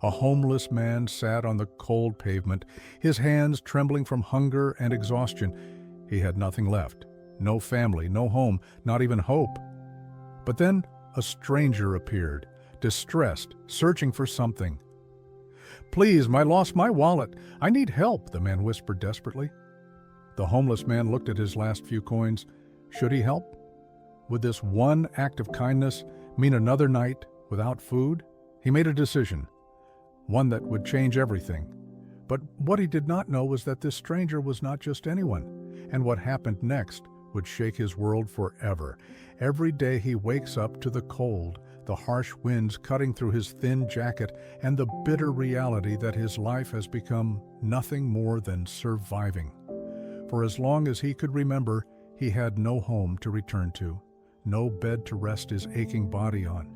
A homeless man sat on the cold pavement, his hands trembling from hunger and exhaustion. He had nothing left. No family, no home, not even hope. But then a stranger appeared, distressed, searching for something. "Please, I lost my wallet. I need help," the man whispered desperately. The homeless man looked at his last few coins. Should he help? Would this one act of kindness mean another night without food? He made a decision, one that would change everything. But what he did not know was that this stranger was not just anyone, and what happened next would shake his world forever. Every day he wakes up to the cold, the harsh winds cutting through his thin jacket, and the bitter reality that his life has become nothing more than surviving. For as long as he could remember, he had no home to return to, no bed to rest his aching body on,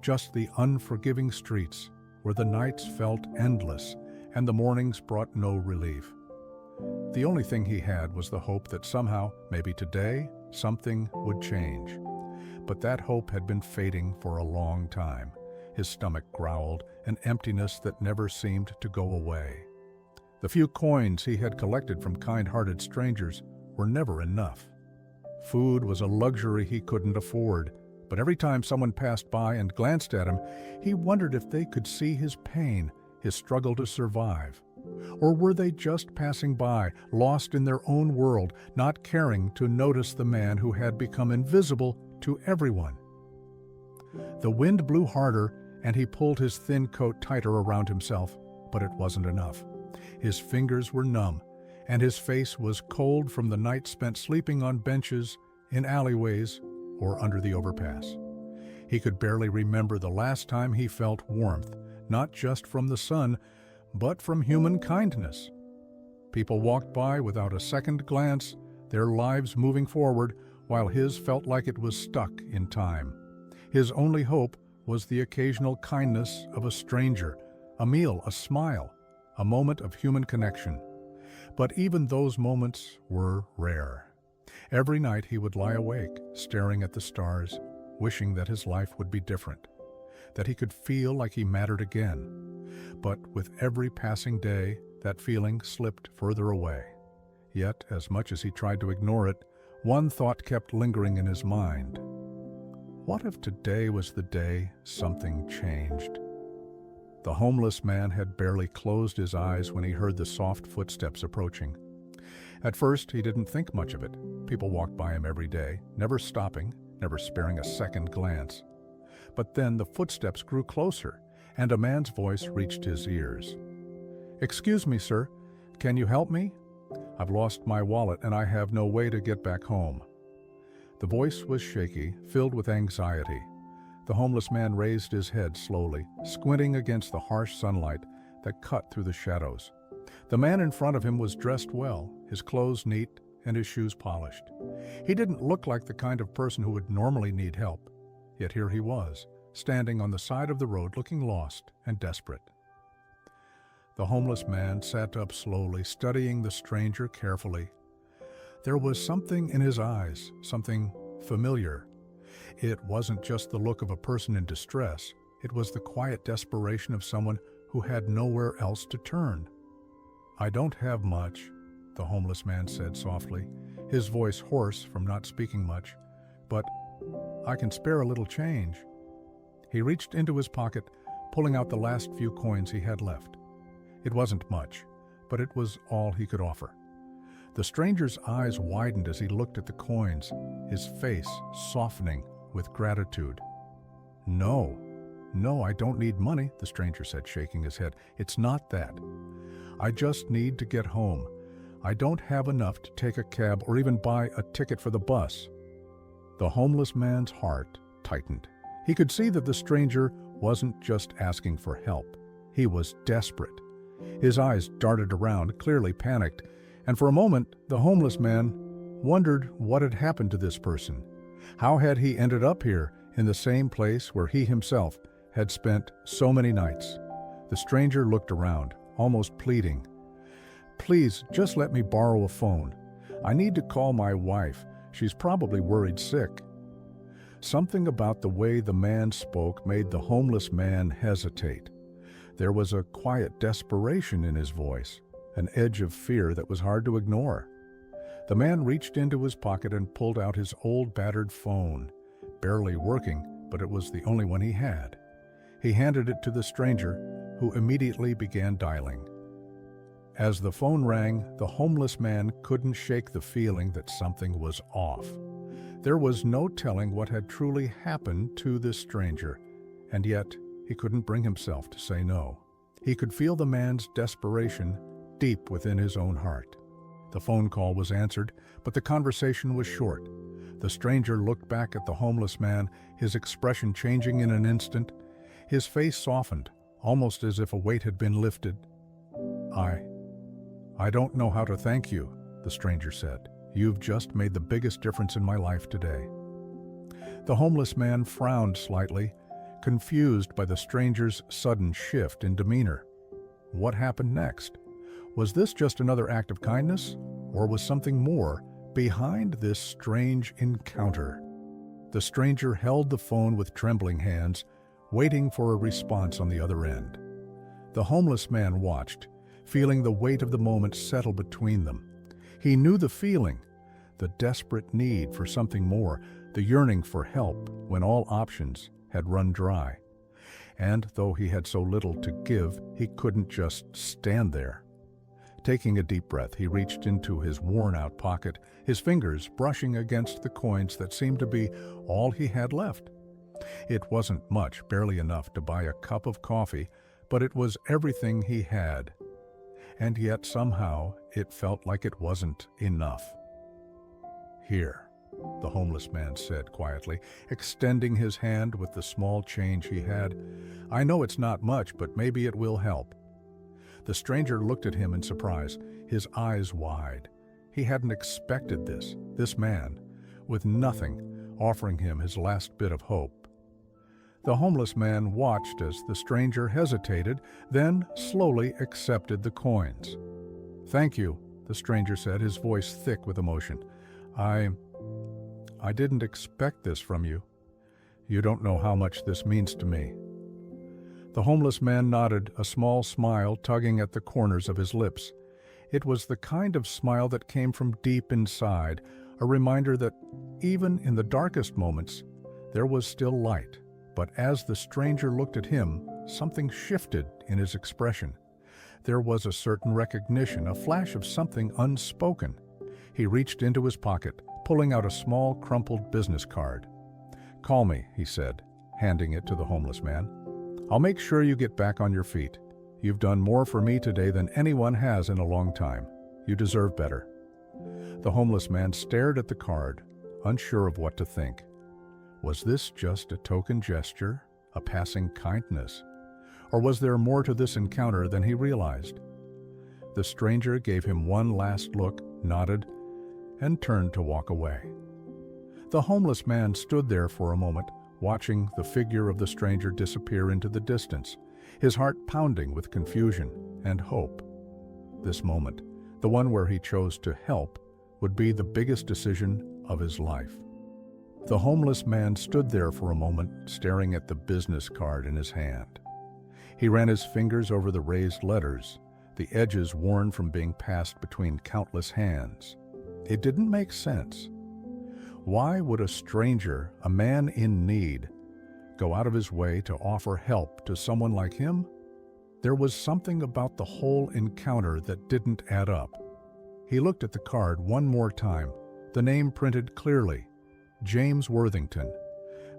just the unforgiving streets where the nights felt endless and the mornings brought no relief. The only thing he had was the hope that somehow, maybe today, something would change. But that hope had been fading for a long time. His stomach growled, an emptiness that never seemed to go away. The few coins he had collected from kind-hearted strangers were never enough. Food was a luxury he couldn't afford, but every time someone passed by and glanced at him, he wondered if they could see his pain, his struggle to survive. Or were they just passing by, lost in their own world, not caring to notice the man who had become invisible to everyone? The wind blew harder, and he pulled his thin coat tighter around himself, but it wasn't enough. His fingers were numb, and his face was cold from the night spent sleeping on benches, in alleyways, or under the overpass. He could barely remember the last time he felt warmth, not just from the sun, but from human kindness. People walked by without a second glance, their lives moving forward, while his felt like it was stuck in time. His only hope was the occasional kindness of a stranger, a meal, a smile, a moment of human connection. But even those moments were rare. Every night he would lie awake, staring at the stars, wishing that his life would be different, that he could feel like he mattered again. But with every passing day, that feeling slipped further away. Yet, as much as he tried to ignore it, one thought kept lingering in his mind. What if today was the day something changed? The homeless man had barely closed his eyes when he heard the soft footsteps approaching. At first, he didn't think much of it. People walked by him every day, never stopping, never sparing a second glance. But then the footsteps grew closer, and a man's voice reached his ears. "Excuse me, sir. Can you help me? I've lost my wallet and I have no way to get back home." The voice was shaky, filled with anxiety. The homeless man raised his head slowly, squinting against the harsh sunlight that cut through the shadows. The man in front of him was dressed well, his clothes neat and his shoes polished. He didn't look like the kind of person who would normally need help, yet here he was, standing on the side of the road looking lost and desperate. The homeless man sat up slowly, studying the stranger carefully. There was something in his eyes, something familiar. It wasn't just the look of a person in distress, it was the quiet desperation of someone who had nowhere else to turn. "I don't have much," the homeless man said softly, his voice hoarse from not speaking much, "but I can spare a little change." He reached into his pocket, pulling out the last few coins he had left. It wasn't much, but it was all he could offer. The stranger's eyes widened as he looked at the coins, his face softening with gratitude. No, I don't need money," the stranger said, shaking his head. "It's not that. I just need to get home. I don't have enough to take a cab or even buy a ticket for the bus." The homeless man's heart tightened. He could see that the stranger wasn't just asking for help. He was desperate. His eyes darted around, clearly panicked, and for a moment the homeless man wondered what had happened to this person. How had he ended up here, in the same place where he himself had spent so many nights? The stranger looked around, almost pleading. "Please, just let me borrow a phone. I need to call my wife. She's probably worried sick." Something about the way the man spoke made the homeless man hesitate. There was a quiet desperation in his voice, an edge of fear that was hard to ignore. The man reached into his pocket and pulled out his old battered phone, barely working, but it was the only one he had. He handed it to the stranger, who immediately began dialing. As the phone rang, the homeless man couldn't shake the feeling that something was off. There was no telling what had truly happened to this stranger, and yet he couldn't bring himself to say no. He could feel the man's desperation deep within his own heart. The phone call was answered, but the conversation was short. The stranger looked back at the homeless man, his expression changing in an instant. His face softened, almost as if a weight had been lifted. I don't know how to thank you," the stranger said. "You've just made the biggest difference in my life today." The homeless man frowned slightly, confused by the stranger's sudden shift in demeanor. What happened next? Was this just another act of kindness, or was something more behind this strange encounter? The stranger held the phone with trembling hands, waiting for a response on the other end. The homeless man watched, feeling the weight of the moment settle between them. He knew the feeling, the desperate need for something more, the yearning for help when all options had run dry. And though he had so little to give, he couldn't just stand there. Taking a deep breath, he reached into his worn-out pocket, his fingers brushing against the coins that seemed to be all he had left. It wasn't much, barely enough to buy a cup of coffee, but it was everything he had. And yet somehow it felt like it wasn't enough. "Here," the homeless man said quietly, extending his hand with the small change he had. "I know it's not much, but maybe it will help." The stranger looked at him in surprise, his eyes wide. He hadn't expected this man, with nothing, offering him his last bit of hope. The homeless man watched as the stranger hesitated, then slowly accepted the coins. "Thank you," the stranger said, his voice thick with emotion. I didn't expect this from you. You don't know how much this means to me." The homeless man nodded, a small smile tugging at the corners of his lips. It was the kind of smile that came from deep inside, a reminder that even in the darkest moments, there was still light. But as the stranger looked at him, something shifted in his expression. There was a certain recognition, a flash of something unspoken. He reached into his pocket, pulling out a small, crumpled business card. "Call me," he said, handing it to the homeless man. "I'll make sure you get back on your feet. You've done more for me today than anyone has in a long time. You deserve better." The homeless man stared at the card, unsure of what to think. Was this just a token gesture, a passing kindness? Or was there more to this encounter than he realized? The stranger gave him one last look, nodded, and turned to walk away. The homeless man stood there for a moment, watching the figure of the stranger disappear into the distance, his heart pounding with confusion and hope. This moment, the one where he chose to help, would be the biggest decision of his life. The homeless man stood there for a moment, staring at the business card in his hand. He ran his fingers over the raised letters, the edges worn from being passed between countless hands. It didn't make sense. Why would a stranger, a man in need, go out of his way to offer help to someone like him? There was something about the whole encounter that didn't add up. He looked at the card one more time, the name printed clearly, James Worthington.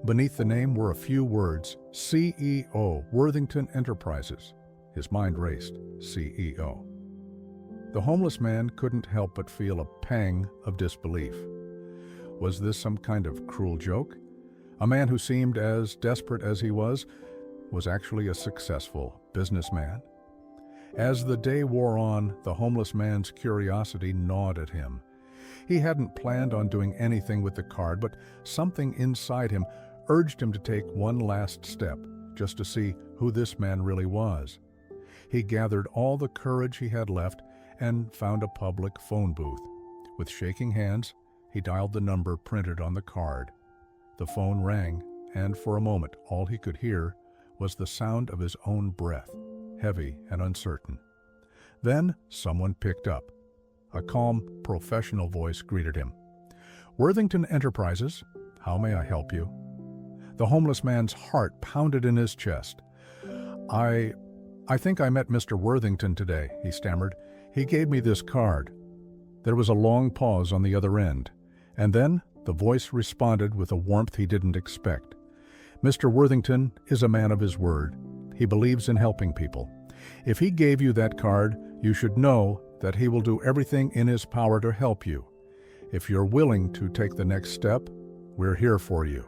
Beneath the name were a few words, CEO, Worthington Enterprises. His mind raced, CEO. The homeless man couldn't help but feel a pang of disbelief. Was this some kind of cruel joke? A man who seemed as desperate as he was actually a successful businessman? As the day wore on, the homeless man's curiosity gnawed at him. He hadn't planned on doing anything with the card, but something inside him urged him to take one last step, just to see who this man really was. He gathered all the courage he had left and found a public phone booth. With shaking hands, he dialed the number printed on the card. The phone rang, and for a moment all he could hear was the sound of his own breath. heavy and uncertain. Then someone picked up. A calm, professional voice greeted him. "Worthington Enterprises, how may I help you?" The homeless man's heart pounded in his chest. I think I met Mr. Worthington today," he stammered. "He gave me this card." There was a long pause on the other end, and then the voice responded with a warmth he didn't expect. "Mr. Worthington is a man of his word. He believes in helping people. If he gave you that card, you should know that he will do everything in his power to help you. If you're willing to take the next step, we're here for you."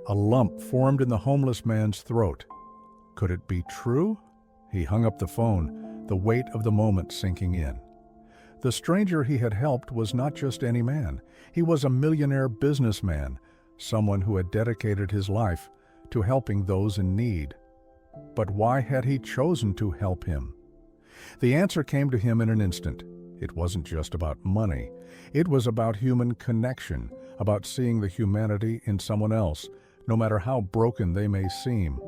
A lump formed in the homeless man's throat. Could it be true? He hung up the phone, the weight of the moment sinking in. The stranger he had helped was not just any man. He was a millionaire businessman, someone who had dedicated his life to helping those in need. But why had he chosen to help him? The answer came to him in an instant. It wasn't just about money. It was about human connection, about seeing the humanity in someone else, no matter how broken they may seem.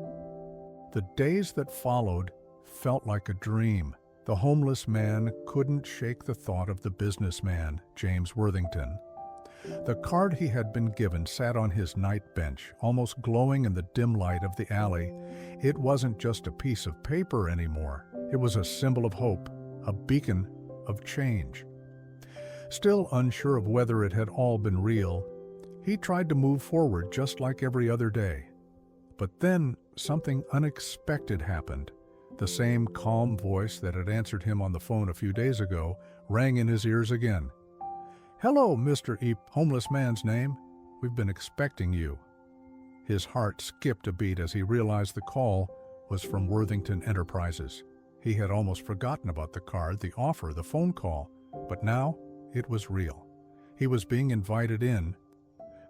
The days that followed felt like a dream. The homeless man couldn't shake the thought of the businessman, James Worthington. The card he had been given sat on his night bench, almost glowing in the dim light of the alley. It wasn't just a piece of paper anymore. It was a symbol of hope, a beacon of change. Still unsure of whether it had all been real, he tried to move forward just like every other day. But then something unexpected happened. The same calm voice that had answered him on the phone a few days ago rang in his ears again. "Hello, Mr. E. Homeless man's name. We've been expecting you." His heart skipped a beat as he realized the call was from Worthington Enterprises. He had almost forgotten about the card, the offer, the phone call, but now it was real. He was being invited in.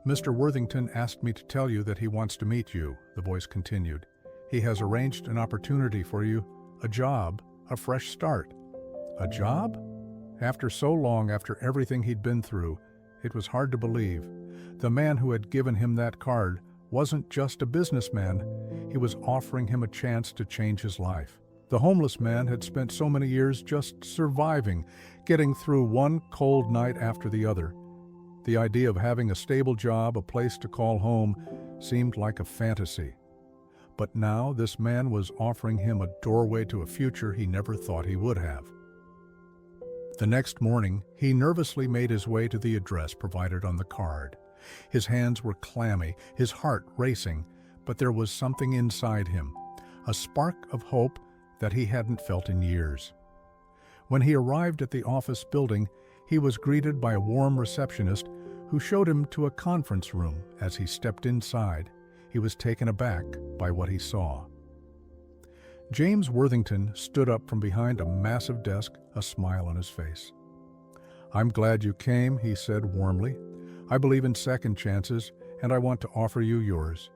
"Mr. Worthington asked me to tell you that he wants to meet you," the voice continued. "He has arranged an opportunity for you, a job, a fresh start." A job? After so long, after everything he'd been through, it was hard to believe. The man who had given him that card wasn't just a businessman. He was offering him a chance to change his life. The homeless man had spent so many years just surviving, getting through one cold night after the other. The idea of having a stable job, a place to call home, seemed like a fantasy. But now this man was offering him a doorway to a future he never thought he would have. The next morning, he nervously made his way to the address provided on the card. His hands were clammy, his heart racing, but there was something inside him, a spark of hope that he hadn't felt in years. When he arrived at the office building, he was greeted by a warm receptionist who showed him to a conference room. As he stepped inside, he was taken aback by what he saw. James Worthington stood up from behind a massive desk, a smile on his face. "I'm glad you came," he said warmly. "I believe in second chances, and I want to offer you yours."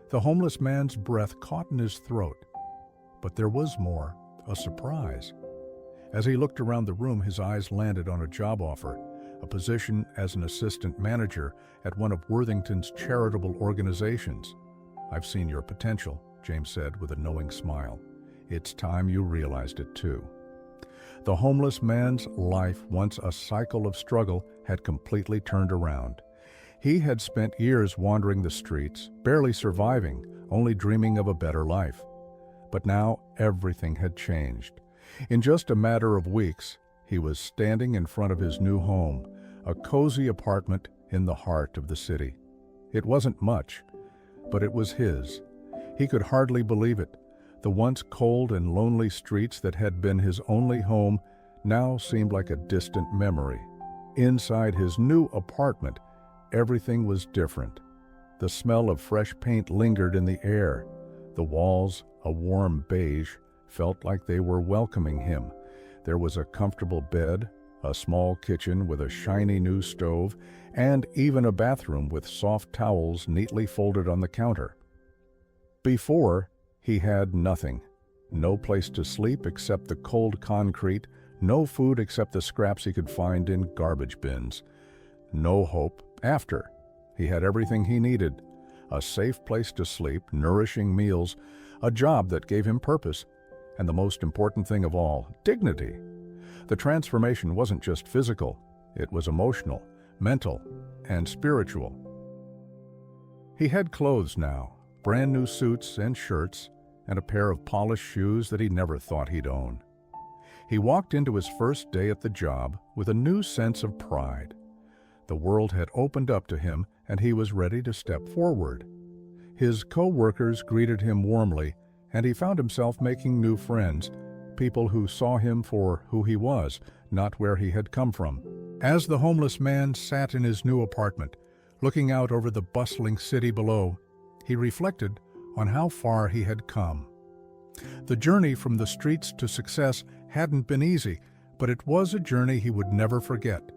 The homeless man's breath caught in his throat. But there was more, a surprise. As he looked around the room, his eyes landed on a job offer, a position as an assistant manager at one of Worthington's charitable organizations. "I've seen your potential," James said with a knowing smile. "It's time you realized it too." The homeless man's life, once a cycle of struggle, had completely turned around. He had spent years wandering the streets, barely surviving, only dreaming of a better life. But now everything had changed. In just a matter of weeks, he was standing in front of his new home, a cozy apartment in the heart of the city. It wasn't much, but it was his. He could hardly believe it. The once cold and lonely streets that had been his only home now seemed like a distant memory. Inside his new apartment, everything was different. The smell of fresh paint lingered in the air. The walls, a warm beige, felt like they were welcoming him. There was a comfortable bed, a small kitchen with a shiny new stove, and even a bathroom with soft towels neatly folded on the counter. Before, he had nothing. No place to sleep except the cold concrete, no food except the scraps he could find in garbage bins. No hope after. He had everything he needed: a safe place to sleep, nourishing meals, a job that gave him purpose, And the most important thing of all, dignity. The transformation wasn't just physical, it was emotional, mental, and spiritual. He had clothes now, brand new suits and shirts, and a pair of polished shoes that he never thought he'd own. He walked into his first day at the job with a new sense of pride. The world had opened up to him, and he was ready to step forward. His co-workers greeted him warmly, and he found himself making new friends, people who saw him for who he was, not where he had come from. As the homeless man sat in his new apartment, looking out over the bustling city below, he reflected on how far he had come. The journey from the streets to success hadn't been easy, but it was a journey he would never forget.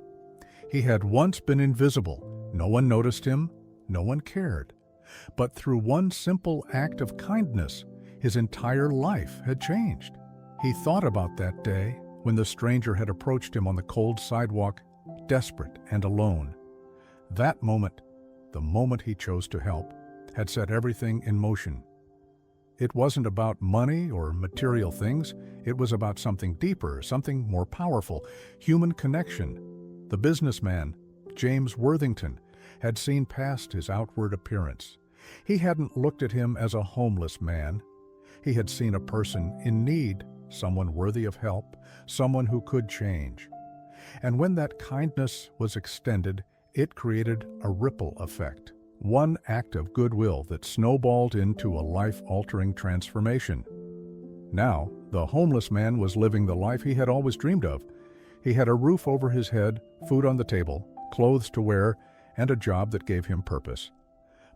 He had once been invisible. No one noticed him, no one cared. But through one simple act of kindness, his entire life had changed. He thought about that day when the stranger had approached him on the cold sidewalk, desperate and alone. That moment, the moment he chose to help, had set everything in motion. It wasn't about money or material things. It was about something deeper, something more powerful, human connection. The businessman, James Worthington, had seen past his outward appearance. He hadn't looked at him as a homeless man. He had seen a person in need, someone worthy of help, someone who could change. And when that kindness was extended, it created a ripple effect. One act of goodwill that snowballed into a life-altering transformation. Now, the homeless man was living the life he had always dreamed of. He had a roof over his head, food on the table, clothes to wear, and a job that gave him purpose.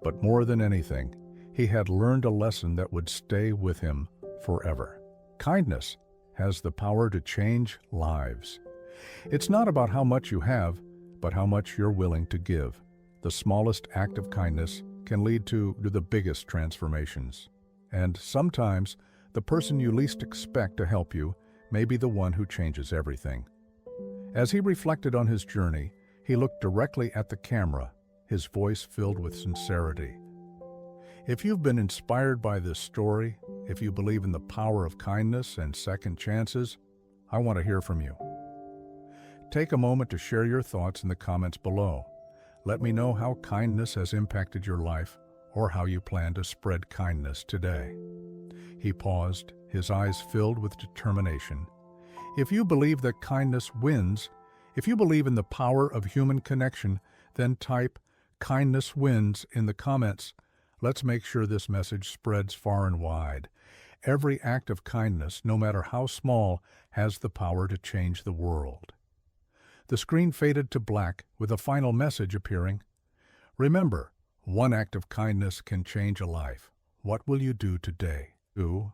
But more than anything, he had learned a lesson that would stay with him forever. Kindness has the power to change lives. It's not about how much you have, but how much you're willing to give. The smallest act of kindness can lead to the biggest transformations. And sometimes, the person you least expect to help you may be the one who changes everything. As he reflected on his journey, he looked directly at the camera, his voice filled with sincerity. If you've been inspired by this story, if you believe in the power of kindness and second chances, I want to hear from you. Take a moment to share your thoughts in the comments below. Let me know how kindness has impacted your life or how you plan to spread kindness today. He paused, his eyes filled with determination. If you believe that kindness wins, if you believe in the power of human connection, then type "kindness wins" in the comments. Let's make sure this message spreads far and wide. Every act of kindness, no matter how small, has the power to change the world. The screen faded to black with a final message appearing. Remember, one act of kindness can change a life. What will you do today? 2.